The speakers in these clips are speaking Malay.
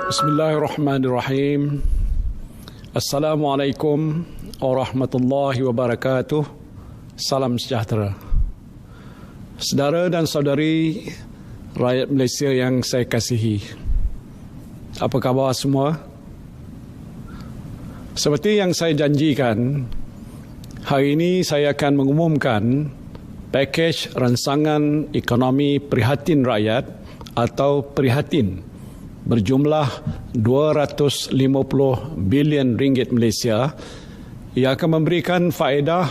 Bismillahirrahmanirrahim. Assalamualaikum warahmatullahi wabarakatuh. Salam sejahtera. Saudara dan saudari rakyat Malaysia yang saya kasihi, apa khabar semua? Seperti yang saya janjikan, hari ini saya akan mengumumkan pakej ransangan ekonomi prihatin rakyat atau prihatin berjumlah 250 bilion ringgit Malaysia yang akan memberikan faedah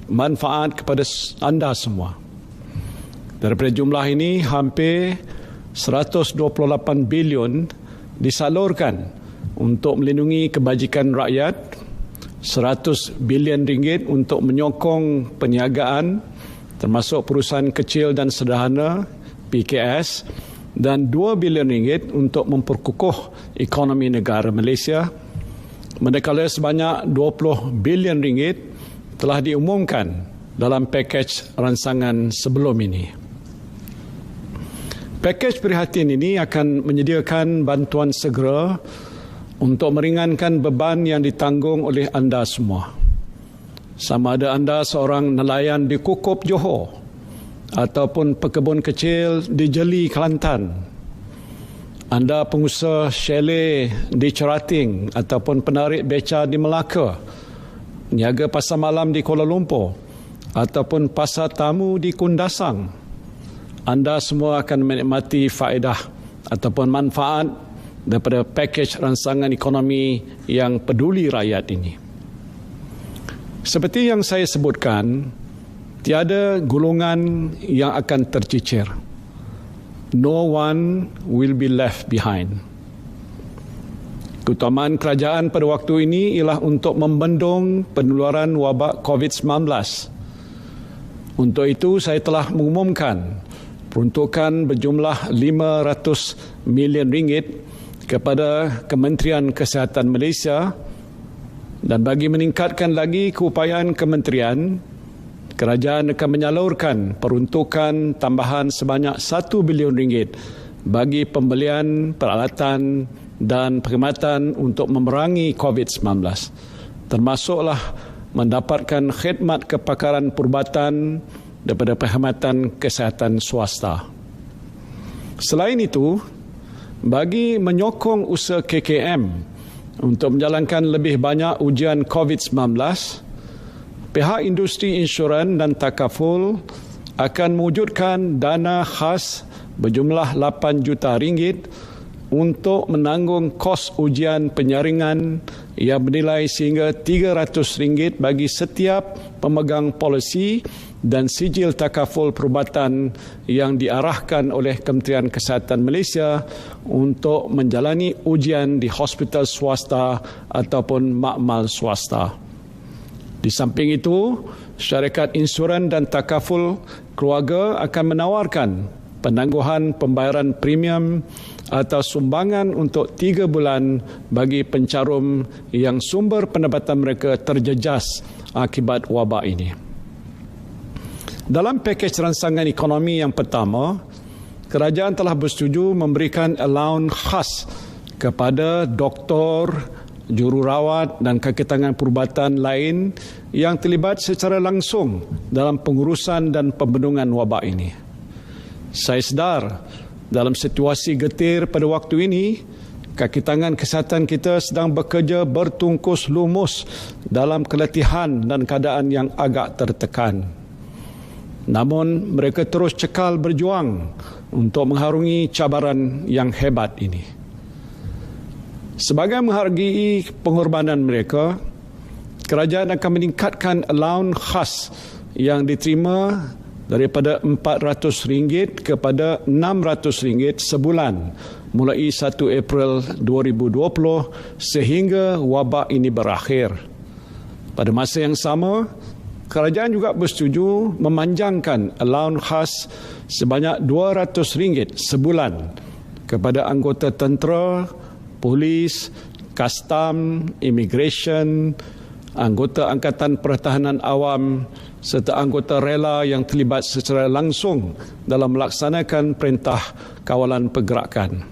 manfaat kepada anda semua. Daripada jumlah ini, hampir 128 bilion disalurkan untuk melindungi kebajikan rakyat, 100 bilion ringgit untuk menyokong perniagaan termasuk perusahaan kecil dan sederhana PKS, dan 2 bilion ringgit untuk memperkukuh ekonomi negara Malaysia, manakala sebanyak 20 bilion ringgit telah diumumkan dalam pakej ransangan sebelum ini. Pakej prihatin ini akan menyediakan bantuan segera untuk meringankan beban yang ditanggung oleh anda semua. Sama ada anda seorang nelayan di Kukup, Johor, ataupun pekebun kecil di Jeli, Kelantan, anda pengusaha chalet di Cerating ataupun penarik beca di Melaka, niaga pasar malam di Kuala Lumpur ataupun pasar tamu di Kundasang, anda semua akan menikmati faedah ataupun manfaat daripada pakej ransangan ekonomi yang peduli rakyat ini. Seperti yang saya sebutkan, tiada golongan yang akan tercicir. No one will be left behind. Keutamaan kerajaan pada waktu ini ialah untuk membendung penularan wabak COVID-19. Untuk itu, saya telah mengumumkan peruntukan berjumlah 500 million ringgit kepada Kementerian Kesihatan Malaysia, dan bagi meningkatkan lagi keupayaan kementerian, kerajaan akan menyalurkan peruntukan tambahan sebanyak 1 bilion ringgit bagi pembelian peralatan dan perkhidmatan untuk memerangi COVID-19, termasuklah mendapatkan khidmat kepakaran perubatan daripada perkhidmatan kesihatan swasta. Selain itu, bagi menyokong usaha KKM untuk menjalankan lebih banyak ujian COVID-19, pihak industri insurans dan takaful akan mewujudkan dana khas berjumlah 8 juta ringgit untuk menanggung kos ujian penyaringan yang bernilai sehingga 300 ringgit bagi setiap pemegang polisi dan sijil takaful perubatan yang diarahkan oleh Kementerian Kesihatan Malaysia untuk menjalani ujian di hospital swasta ataupun makmal swasta. Di samping itu, syarikat insurans dan takaful keluarga akan menawarkan penangguhan pembayaran premium atau sumbangan untuk 3 bulan bagi pencarum yang sumber pendapatan mereka terjejas akibat wabak ini. Dalam pakej ransangan ekonomi yang pertama, kerajaan telah bersetuju memberikan allowance khas kepada doktor, jururawat dan kaki tangan perubatan lain yang terlibat secara langsung dalam pengurusan dan pembendungan wabak ini. Saya sedar dalam situasi getir pada waktu ini, kaki tangan kesihatan kita sedang bekerja bertungkus lumus dalam keletihan dan keadaan yang agak tertekan. Namun mereka terus cekal berjuang untuk mengharungi cabaran yang hebat ini. Sebagai menghargai pengorbanan mereka, kerajaan akan meningkatkan allowance khas yang diterima daripada RM400 kepada RM600 sebulan mulai 1 April 2020 sehingga wabak ini berakhir. Pada masa yang sama, kerajaan juga bersetuju memanjangkan allowance khas sebanyak RM200 sebulan kepada anggota tentera, polis, kastam, immigration, anggota Angkatan Pertahanan Awam serta anggota rela yang terlibat secara langsung dalam melaksanakan perintah kawalan pergerakan.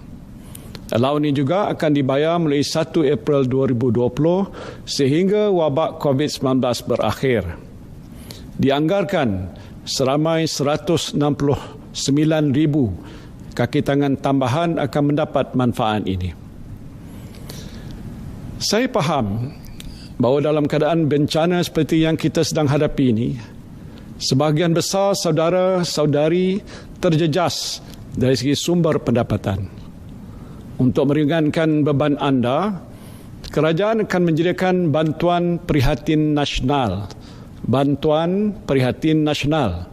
Allowance ini juga akan dibayar mulai 1 April 2020 sehingga wabak COVID-19 berakhir. Dianggarkan seramai 169,000 kaki tangan tambahan akan mendapat manfaat ini. Saya faham bahawa dalam keadaan bencana seperti yang kita sedang hadapi ini, sebahagian besar saudara-saudari terjejas dari segi sumber pendapatan. Untuk meringankan beban anda, kerajaan akan menyediakan bantuan prihatin nasional. Bantuan prihatin nasional,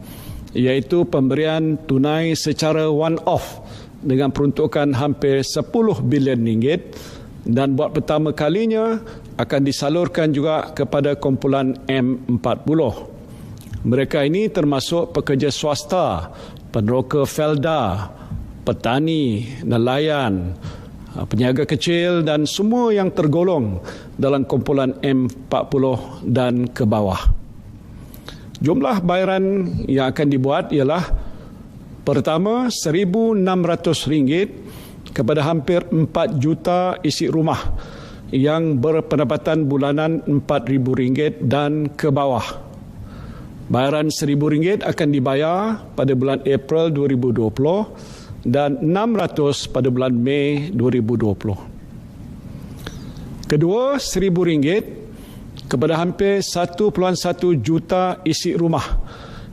iaitu pemberian tunai secara one-off dengan peruntukan hampir 10 bilion ringgit dan buat pertama kalinya akan disalurkan juga kepada kumpulan M40. Mereka ini termasuk pekerja swasta, peneroka felda, petani, nelayan, peniaga kecil dan semua yang tergolong dalam kumpulan M40 dan ke bawah. Jumlah bayaran yang akan dibuat ialah pertama RM1,600 kepada hampir 4 juta isi rumah yang berpendapatan bulanan RM4,000 dan ke bawah. Bayaran RM1,000 akan dibayar pada bulan April 2020 dan RM600 pada bulan Mei 2020. Kedua, RM1,000 kepada hampir 1.1 juta isi rumah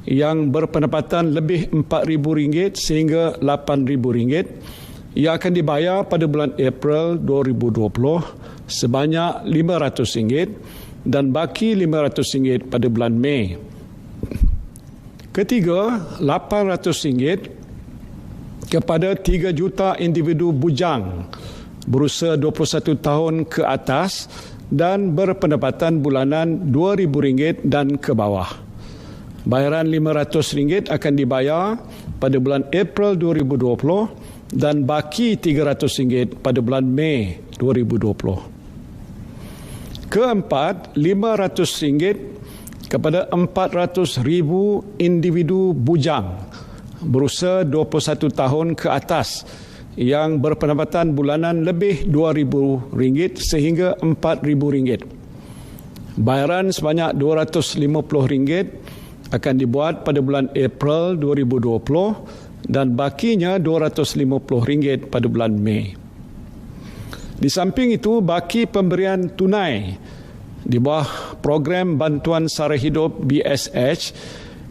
yang berpendapatan lebih RM4,000 sehingga RM8,000 yang akan dibayar pada bulan April 2020 sebanyak RM500 dan baki RM500 pada bulan Mei. Ketiga, RM800 kepada 3 juta individu bujang berusia 21 tahun ke atas dan berpendapatan bulanan RM2,000 dan ke bawah. Bayaran RM500 akan dibayar pada bulan April 2020 dan baki RM300 pada bulan Mei 2020. Keempat, RM500 kepada 400,000 individu bujang berusia 21 tahun ke atas yang berpendapatan bulanan lebih RM2,000 sehingga RM4,000. Bayaran sebanyak RM250 akan dibuat pada bulan April 2020 dan bakinya RM250 pada bulan Mei. Di samping itu, baki pemberian tunai di bawah program bantuan sara hidup BSH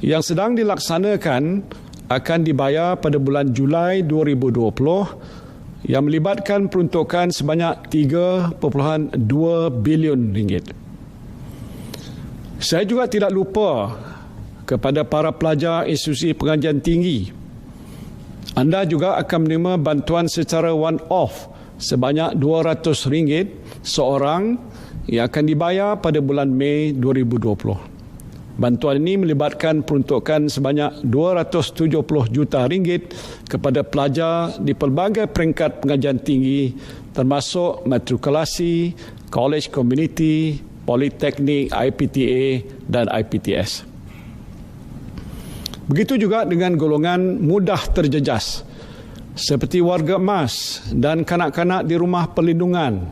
yang sedang dilaksanakan akan dibayar pada bulan Julai 2020 yang melibatkan peruntukan sebanyak RM3.2 bilion. Saya juga tidak lupa kepada para pelajar institusi pengajian tinggi. Anda juga akan menerima bantuan secara one-off sebanyak RM200 seorang yang akan dibayar pada bulan Mei 2020. Bantuan ini melibatkan peruntukan sebanyak RM270 juta kepada pelajar di pelbagai peringkat pengajian tinggi termasuk matrikulasi, college community, politeknik, IPTA dan IPTS. Begitu juga dengan golongan mudah terjejas seperti warga emas dan kanak-kanak di rumah perlindungan,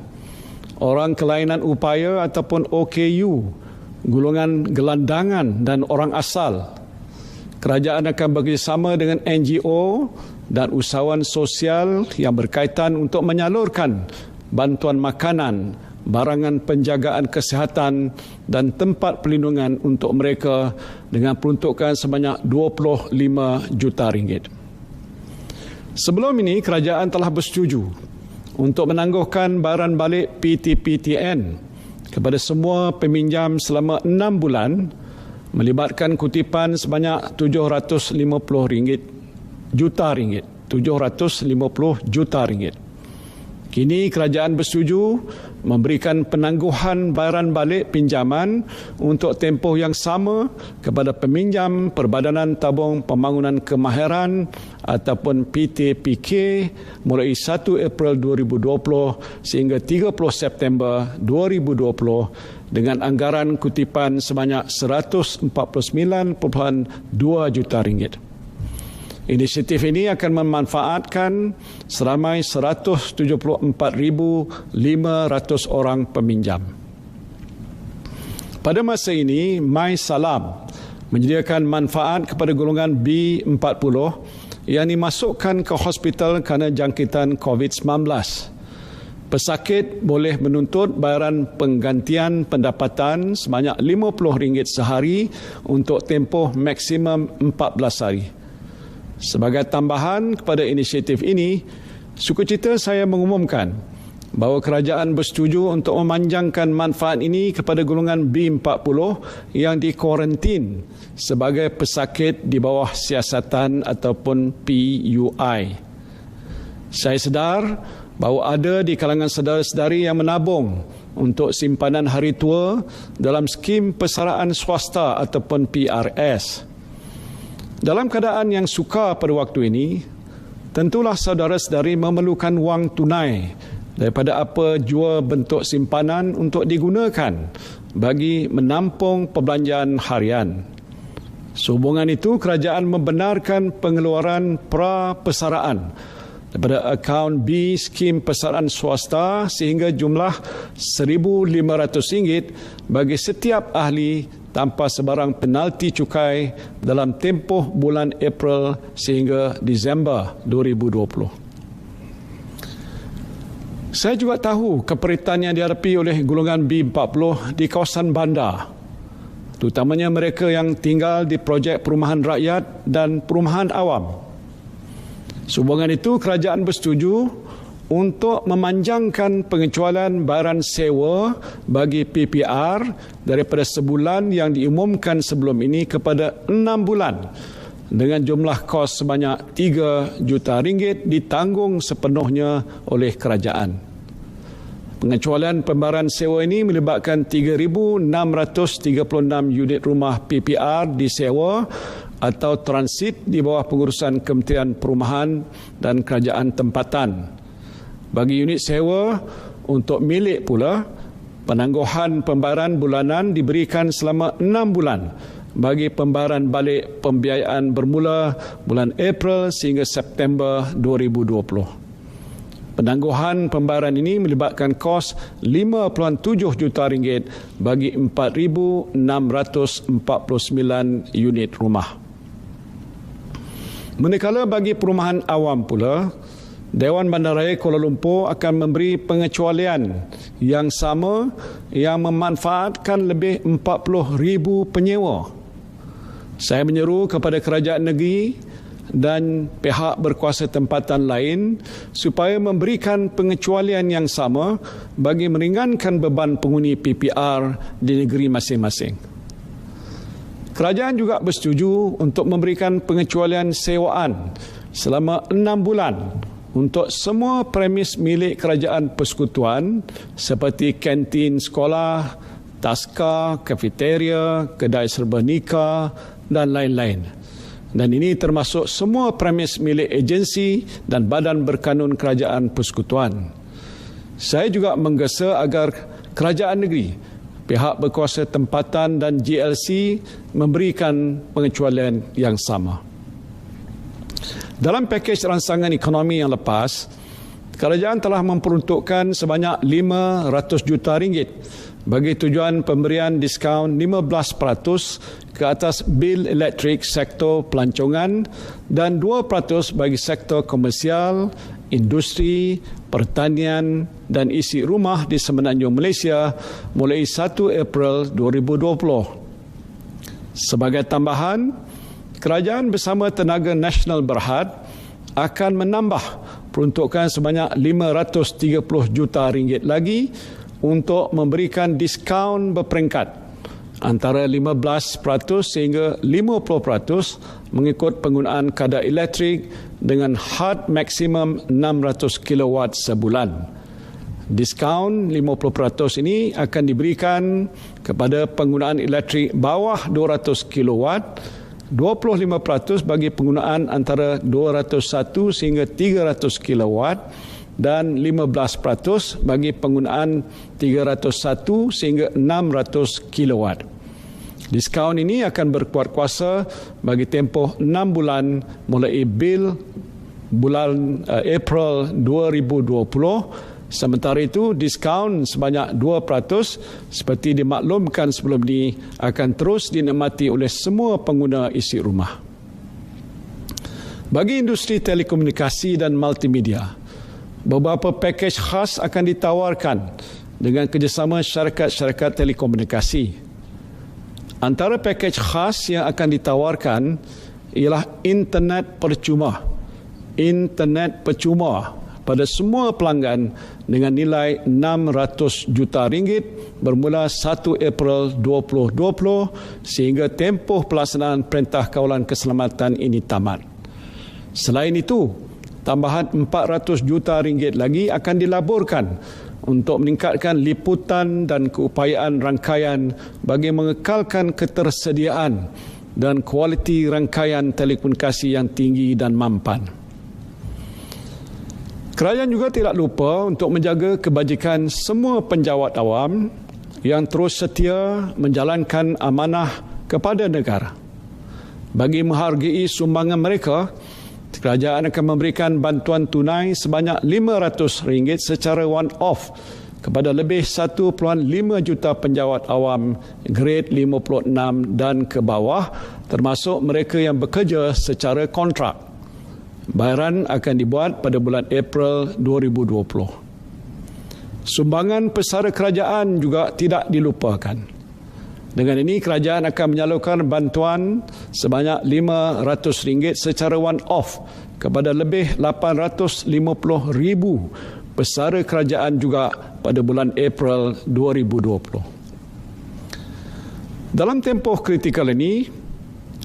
orang kelainan upaya ataupun OKU, golongan gelandangan dan orang asal. Kerajaan akan bekerjasama dengan NGO dan usahawan sosial yang berkaitan untuk menyalurkan bantuan makanan, barangan penjagaan kesihatan dan tempat perlindungan untuk mereka dengan peruntukan sebanyak RM25 juta. Sebelum ini, kerajaan telah bersetuju untuk menangguhkan bayaran balik PTPTN kepada semua peminjam selama 6 bulan melibatkan kutipan sebanyak RM750 juta. Kini kerajaan bersetuju memberikan penangguhan bayaran balik pinjaman untuk tempoh yang sama kepada peminjam Perbadanan Tabung Pembangunan Kemahiran ataupun PTPK mulai 1 April 2020 sehingga 30 September 2020 dengan anggaran kutipan sebanyak RM149.2 juta. Inisiatif ini akan memanfaatkan seramai 174,500 orang peminjam. Pada masa ini, MySalam menyediakan manfaat kepada golongan B40 yang dimasukkan ke hospital kerana jangkitan COVID-19. Pesakit boleh menuntut bayaran penggantian pendapatan sebanyak RM50 sehari untuk tempoh maksimum 14 hari. Sebagai tambahan kepada inisiatif ini, sukacita saya mengumumkan bahawa kerajaan bersetuju untuk memanjangkan manfaat ini kepada golongan B40 yang dikuarantin sebagai pesakit di bawah siasatan ataupun PUI. Saya sedar bahawa ada di kalangan saudara-saudari yang menabung untuk simpanan hari tua dalam skim persaraan swasta ataupun PRS. Dalam keadaan yang sukar pada waktu ini, tentulah saudara-saudari memerlukan wang tunai daripada apa jua bentuk simpanan untuk digunakan bagi menampung perbelanjaan harian. Sehubungan itu, kerajaan membenarkan pengeluaran pra-persaraan daripada akaun B skim persaraan swasta sehingga jumlah RM1,500 bagi setiap ahli tanpa sebarang penalti cukai dalam tempoh bulan April sehingga Disember 2020. Saya juga tahu keperitan yang dihadapi oleh golongan B40 di kawasan bandar, terutamanya mereka yang tinggal di projek perumahan rakyat dan perumahan awam. Sehubungan itu, kerajaan bersetuju untuk memanjangkan pengecualian bayaran sewa bagi PPR daripada sebulan yang diumumkan sebelum ini kepada 6 bulan dengan jumlah kos sebanyak RM3 juta ditanggung sepenuhnya oleh kerajaan. Pengecualian pembayaran sewa ini melibatkan 3,636 unit rumah PPR disewa atau transit di bawah pengurusan Kementerian Perumahan dan Kerajaan Tempatan. Bagi unit sewa untuk milik pula, penangguhan pembayaran bulanan diberikan selama 6 bulan bagi pembayaran balik pembiayaan bermula bulan April sehingga September 2020. Penangguhan pembayaran ini melibatkan kos RM5.7 juta bagi 4,649 unit rumah. Manakala bagi perumahan awam pula, Dewan Bandaraya Kuala Lumpur akan memberi pengecualian yang sama yang memanfaatkan lebih 40,000 penyewa. Saya menyeru kepada kerajaan negeri dan pihak berkuasa tempatan lain supaya memberikan pengecualian yang sama bagi meringankan beban penghuni PPR di negeri masing-masing. Kerajaan juga bersetuju untuk memberikan pengecualian sewaan selama 6 bulan untuk semua premis milik kerajaan persekutuan seperti kantin sekolah, taska, kafeteria, kedai serba nikah dan lain-lain. Dan ini termasuk semua premis milik agensi dan badan berkanun kerajaan persekutuan. Saya juga menggesa agar kerajaan negeri, pihak berkuasa tempatan dan GLC memberikan pengecualian yang sama. Dalam pakej rangsangan ekonomi yang lepas, kerajaan telah memperuntukkan sebanyak RM500 juta bagi tujuan pemberian diskaun 15% ke atas bil elektrik sektor pelancongan dan 2% bagi sektor komersial, industri, pertanian dan isi rumah di semenanjung Malaysia mulai 1 April 2020. Sebagai tambahan, kerajaan bersama Tenaga Nasional Berhad akan menambah peruntukan sebanyak RM530 juta lagi untuk memberikan diskaun berperingkat antara 15% sehingga 50% mengikut penggunaan kadar elektrik dengan had maksimum 600 kW sebulan. Diskaun 50% ini akan diberikan kepada penggunaan elektrik bawah 200 kW, 25% bagi penggunaan antara 201 sehingga 300 kW dan 15% bagi penggunaan 301 sehingga 600 kW. Diskaun ini akan berkuat kuasa bagi tempoh 6 bulan mulai bulan April 2020. Sementara itu, diskaun sebanyak 2% seperti dimaklumkan sebelum ini akan terus dinikmati oleh semua pengguna isi rumah. Bagi industri telekomunikasi dan multimedia, beberapa pakej khas akan ditawarkan dengan kerjasama syarikat-syarikat telekomunikasi. Antara pakej khas yang akan ditawarkan ialah internet percuma. Internet percuma pada semua pelanggan dengan nilai RM600 juta bermula 1 April 2020 sehingga tempoh pelaksanaan Perintah Kawalan Keselamatan ini tamat. Selain itu, tambahan RM400 juta lagi akan dilaburkan untuk meningkatkan liputan dan keupayaan rangkaian bagi mengekalkan ketersediaan dan kualiti rangkaian telekomunikasi yang tinggi dan mampan. Kerajaan juga tidak lupa untuk menjaga kebajikan semua penjawat awam yang terus setia menjalankan amanah kepada negara. Bagi menghargai sumbangan mereka, kerajaan akan memberikan bantuan tunai sebanyak RM500 secara one-off kepada lebih 1.5 juta penjawat awam grade 56 dan ke bawah, termasuk mereka yang bekerja secara kontrak. Bayaran akan dibuat pada bulan April 2020. Sumbangan pesara kerajaan juga tidak dilupakan. Dengan ini, kerajaan akan menyalurkan bantuan sebanyak RM500 secara one-off kepada lebih 850,000 pesara kerajaan juga pada bulan April 2020. Dalam tempoh kritikal ini,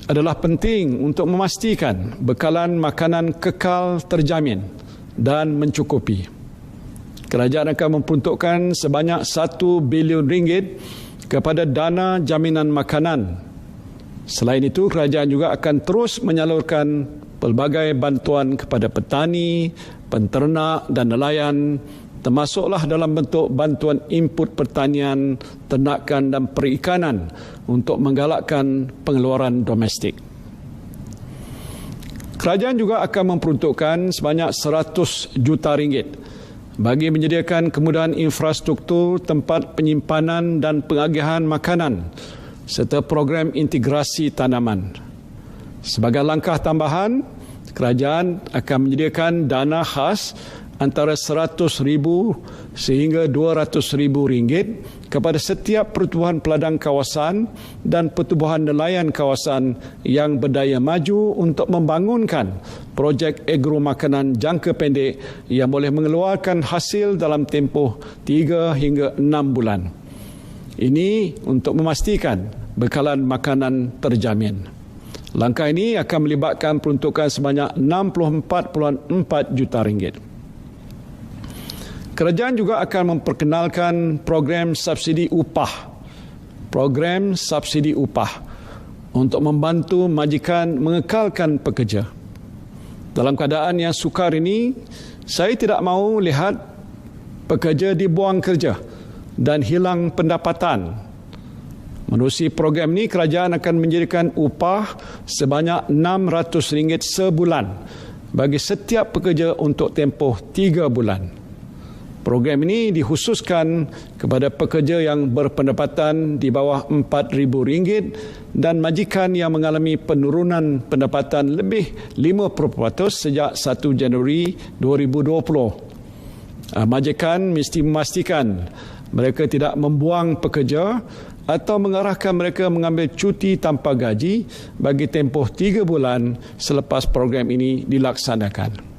adalah penting untuk memastikan bekalan makanan kekal terjamin dan mencukupi. Kerajaan akan memperuntukkan sebanyak RM1 bilion kepada dana jaminan makanan. Selain itu, kerajaan juga akan terus menyalurkan pelbagai bantuan kepada petani, penternak dan nelayan, termasuklah dalam bentuk bantuan input pertanian, ternakan dan perikanan untuk menggalakkan pengeluaran domestik. Kerajaan juga akan memperuntukkan sebanyak RM100 juta bagi menyediakan kemudahan infrastruktur tempat penyimpanan dan pengagihan makanan serta program integrasi tanaman. Sebagai langkah tambahan, kerajaan akan menyediakan dana khas antara RM100,000 sehingga RM200,000 kepada setiap pertubuhan peladang kawasan dan pertubuhan nelayan kawasan yang berdaya maju untuk membangunkan projek agro makanan jangka pendek yang boleh mengeluarkan hasil dalam tempoh 3 hingga 6 bulan. Ini untuk memastikan bekalan makanan terjamin. Langkah ini akan melibatkan peruntukan sebanyak RM64.4 juta. Kerajaan juga akan memperkenalkan program subsidi upah. Program subsidi upah untuk membantu majikan mengekalkan pekerja. Dalam keadaan yang sukar ini, saya tidak mahu lihat pekerja dibuang kerja dan hilang pendapatan. Menerusi program ini, kerajaan akan menjadikan upah sebanyak RM600 sebulan bagi setiap pekerja untuk tempoh 3 bulan. Program ini dikhususkan kepada pekerja yang berpendapatan di bawah RM4,000 dan majikan yang mengalami penurunan pendapatan lebih 5% sejak 1 Januari 2020. Majikan mesti memastikan mereka tidak membuang pekerja atau mengarahkan mereka mengambil cuti tanpa gaji bagi tempoh 3 bulan selepas program ini dilaksanakan.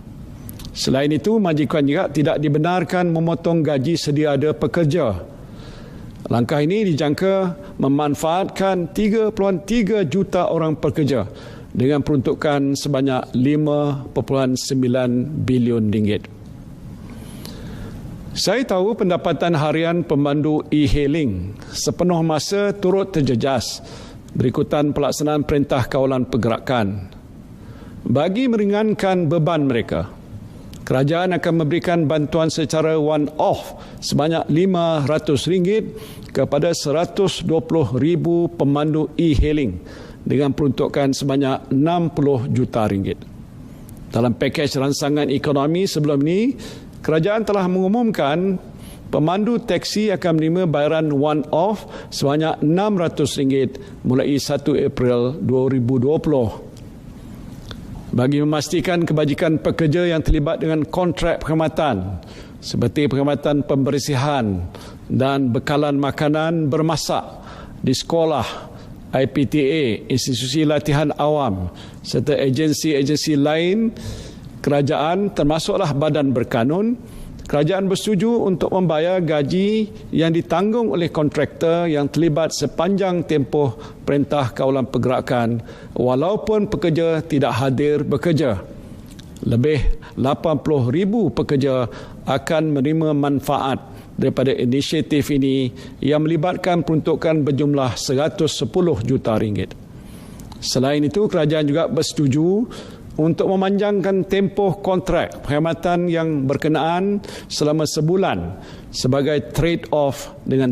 Selain itu, majikan juga tidak dibenarkan memotong gaji sedia ada pekerja. Langkah ini dijangka memanfaatkan 3.3 juta orang pekerja dengan peruntukan sebanyak RM5.9 bilion. Saya tahu pendapatan harian pemandu e-hailing sepenuh masa turut terjejas berikutan pelaksanaan Perintah Kawalan Pergerakan. Bagi meringankan beban mereka, Kerajaan akan memberikan bantuan secara one-off sebanyak RM500 kepada 120,000 pemandu e-hailing dengan peruntukan sebanyak RM60 juta. Dalam pakej ransangan ekonomi sebelum ini, kerajaan telah mengumumkan pemandu teksi akan menerima bayaran one-off sebanyak RM600 mulai 1 April 2020. Bagi memastikan kebajikan pekerja yang terlibat dengan kontrak perkhidmatan seperti perkhidmatan pembersihan dan bekalan makanan bermasak di sekolah, IPTA, institusi latihan awam serta agensi-agensi lain kerajaan termasuklah badan berkanun, kerajaan bersetuju untuk membayar gaji yang ditanggung oleh kontraktor yang terlibat sepanjang tempoh Perintah Kawalan Pergerakan walaupun pekerja tidak hadir bekerja. Lebih 80,000 pekerja akan menerima manfaat daripada inisiatif ini yang melibatkan peruntukan berjumlah RM110 juta. Selain itu, kerajaan juga bersetuju untuk memanjangkan tempoh kontrak perkhidmatan yang berkenaan selama sebulan sebagai trade-off dengan